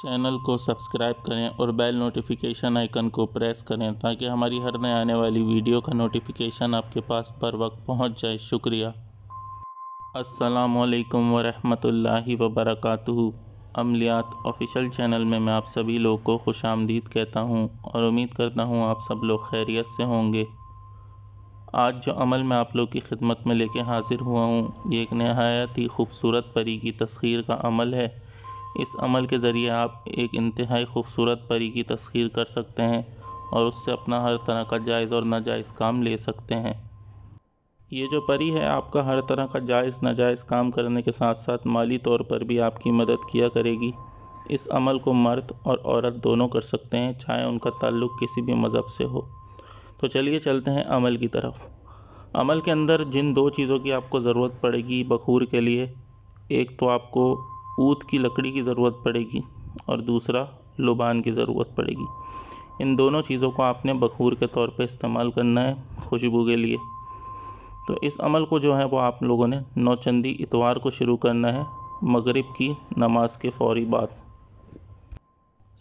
Channel کو subscribe کریں اور بیل نوٹیفیکیشن آئیکن کو پریس کریں تاکہ ہماری ہر نئے آنے والی ویڈیو کا نوٹیفیکیشن آپ کے پاس پر وقت پہنچ جائے۔ شکریہ۔ السلام علیکم ورحمۃ اللہ وبرکاتہ۔ عملیات آفیشیل چینل میں آپ سبھی لوگوں کو خوش آمدید کہتا ہوں اور امید کرتا ہوں آپ سب لوگ خیریت سے ہوں گے۔ آج جو عمل میں آپ لوگ کی خدمت میں لے کے حاضر ہوا ہوں، یہ ایک نہایت ہی خوبصورت پری کی تسخیر کا عمل ہے۔ اس عمل کے ذریعے آپ ایک انتہائی خوبصورت پری کی تسخیر کر سکتے ہیں اور اس سے اپنا ہر طرح کا جائز اور ناجائز کام لے سکتے ہیں۔ یہ جو پری ہے آپ کا ہر طرح کا جائز ناجائز کام کرنے کے ساتھ ساتھ مالی طور پر بھی آپ کی مدد کیا کرے گی۔ اس عمل کو مرد اور عورت دونوں کر سکتے ہیں، چاہے ان کا تعلق کسی بھی مذہب سے ہو۔ تو چلیے چلتے ہیں عمل کی طرف۔ عمل کے اندر جن دو چیزوں کی آپ کو ضرورت پڑے گی بخور کے لیے، ایک تو آپ کو عود کی لکڑی کی ضرورت پڑے گی اور دوسرا لبان کی ضرورت پڑے گی۔ ان دونوں چیزوں کو آپ نے بخور کے طور پہ استعمال کرنا ہے خوشبو کے لیے۔ تو اس عمل کو جو ہے وہ آپ لوگوں نے نوچندی اتوار کو شروع کرنا ہے، مغرب کی نماز کے فوری بعد۔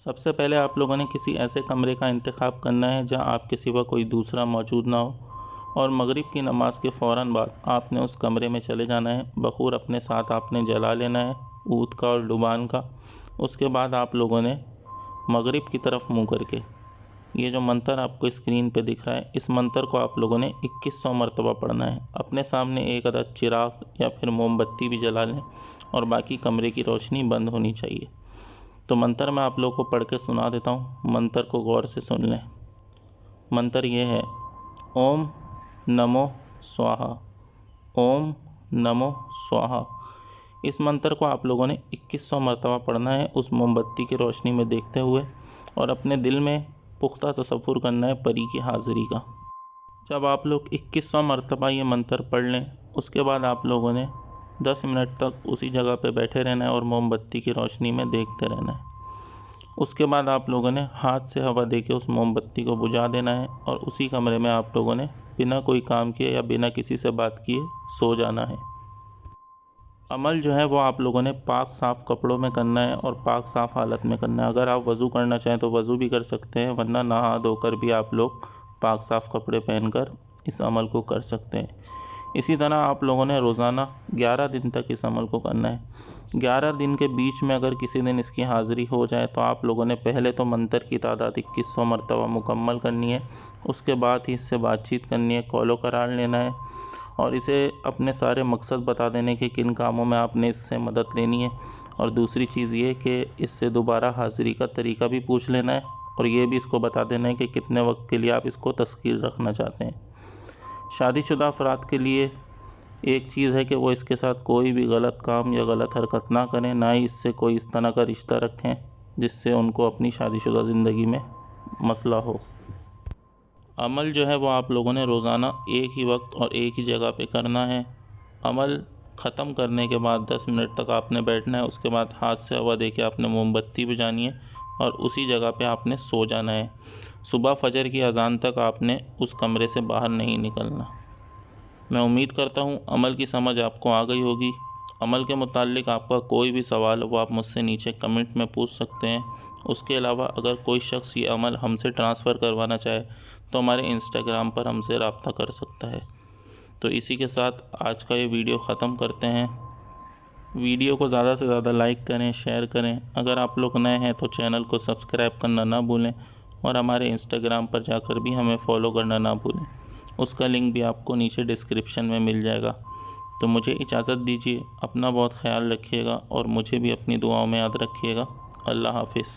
سب سے پہلے آپ لوگوں نے کسی ایسے کمرے کا انتخاب کرنا ہے جہاں آپ کے سوا کوئی دوسرا موجود نہ ہو، اور مغرب کی نماز کے فوراً بعد آپ نے اس کمرے میں چلے جانا ہے۔ بخور اپنے ساتھ آپ نے جلا لینا ہے، عود کا اور لبان کا۔ اس کے بعد آپ لوگوں نے مغرب کی طرف منہ کر کے یہ جو منتر آپ کو اسکرین پہ دکھ رہا ہے، اس منتر کو آپ لوگوں نے 2100 مرتبہ پڑھنا ہے۔ اپنے سامنے ایک عدد چراغ یا پھر موم بتی بھی جلا لیں اور باقی کمرے کی روشنی بند ہونی چاہیے۔ تو منتر میں آپ لوگوں کو پڑھ کے سنا دیتا ہوں، منتر کو غور سے سن لیں۔ منتر یہ ہے: اوم نمو سواہا، اوم نمو سواہا۔ اس منتر کو آپ لوگوں نے 2100 مرتبہ پڑھنا ہے اس موم بتی کی روشنی میں دیکھتے ہوئے، اور اپنے دل میں پختہ تصور کرنا ہے پری کی حاضری کا۔ جب آپ لوگ 2100 مرتبہ یہ منتر پڑھ لیں، اس کے بعد آپ لوگوں نے 10 منٹ تک اسی جگہ پہ بیٹھے رہنا ہے اور موم بتی کی روشنی میں دیکھتے رہنا ہے۔ اس کے بعد آپ لوگوں نے ہاتھ سے ہوا دے کے اس موم بتی کو بجھا دینا ہے، اور اسی کمرے میں آپ لوگوں نے بنا کوئی کام کیے یا بنا کسی سے بات کیے سو جانا ہے۔ عمل جو ہے وہ آپ لوگوں نے پاک صاف کپڑوں میں کرنا ہے اور پاک صاف حالت میں کرنا ہے۔ اگر آپ وضو کرنا چاہیں تو وضو بھی کر سکتے ہیں، ورنہ نہا دھو کر بھی آپ لوگ پاک صاف کپڑے پہن کر اس عمل کو کر سکتے ہیں۔ اسی طرح آپ لوگوں نے روزانہ 11 دن تک اس عمل کو کرنا ہے۔ 11 دن کے بیچ میں اگر کسی دن اس کی حاضری ہو جائے تو آپ لوگوں نے پہلے تو منتر کی تعداد 2100 مرتبہ مکمل کرنی ہے، اس کے بعد ہی اس سے بات چیت کرنی ہے، کال و قرار لینا ہے، اور اسے اپنے سارے مقصد بتا دینے کہ کن کاموں میں آپ نے اس سے مدد لینی ہے، اور دوسری چیز یہ کہ اس سے دوبارہ حاضری کا طریقہ بھی پوچھ لینا ہے، اور یہ بھی اس کو بتا دینا ہے کہ کتنے وقت کے لیے آپ اس کو تسخیر رکھنا چاہتے ہیں۔ شادی شدہ افراد کے لیے ایک چیز ہے کہ وہ اس کے ساتھ کوئی بھی غلط کام یا غلط حرکت نہ کریں، نہ ہی اس سے کوئی اس طرح کا رشتہ رکھیں جس سے ان کو اپنی شادی شدہ زندگی میں مسئلہ ہو۔ عمل جو ہے وہ آپ لوگوں نے روزانہ ایک ہی وقت اور ایک ہی جگہ پہ کرنا ہے۔ عمل ختم کرنے کے بعد 10 منٹ تک آپ نے بیٹھنا ہے، اس کے بعد ہاتھ سے ہوا دے کے آپ نے موم بتی بجھانی ہے اور اسی جگہ پہ آپ نے سو جانا ہے۔ صبح فجر کی اذان تک آپ نے اس کمرے سے باہر نہیں نکلنا۔ میں امید کرتا ہوں عمل کی سمجھ آپ کو آ گئی ہوگی۔ عمل کے متعلق آپ کا کوئی بھی سوال ہو وہ آپ مجھ سے نیچے کمنٹ میں پوچھ سکتے ہیں۔ اس کے علاوہ اگر کوئی شخص یہ عمل ہم سے ٹرانسفر کروانا چاہے تو ہمارے انسٹاگرام پر ہم سے رابطہ کر سکتا ہے۔ تو اسی کے ساتھ آج کا یہ ویڈیو ختم کرتے ہیں۔ ویڈیو کو زیادہ سے زیادہ لائک کریں، شیئر کریں۔ اگر آپ لوگ نئے ہیں تو چینل کو سبسکرائب کرنا نہ بھولیں، اور ہمارے انسٹاگرام پر جا کر بھی ہمیں فالو کرنا نہ بھولیں۔ اس کا لنک بھی آپ کو نیچے ڈسکرپشن میں مل جائے گا۔ تو مجھے اجازت دیجیے، اپنا بہت خیال رکھیے گا اور مجھے بھی اپنی دعاؤں میں یاد رکھیے گا۔ اللہ حافظ۔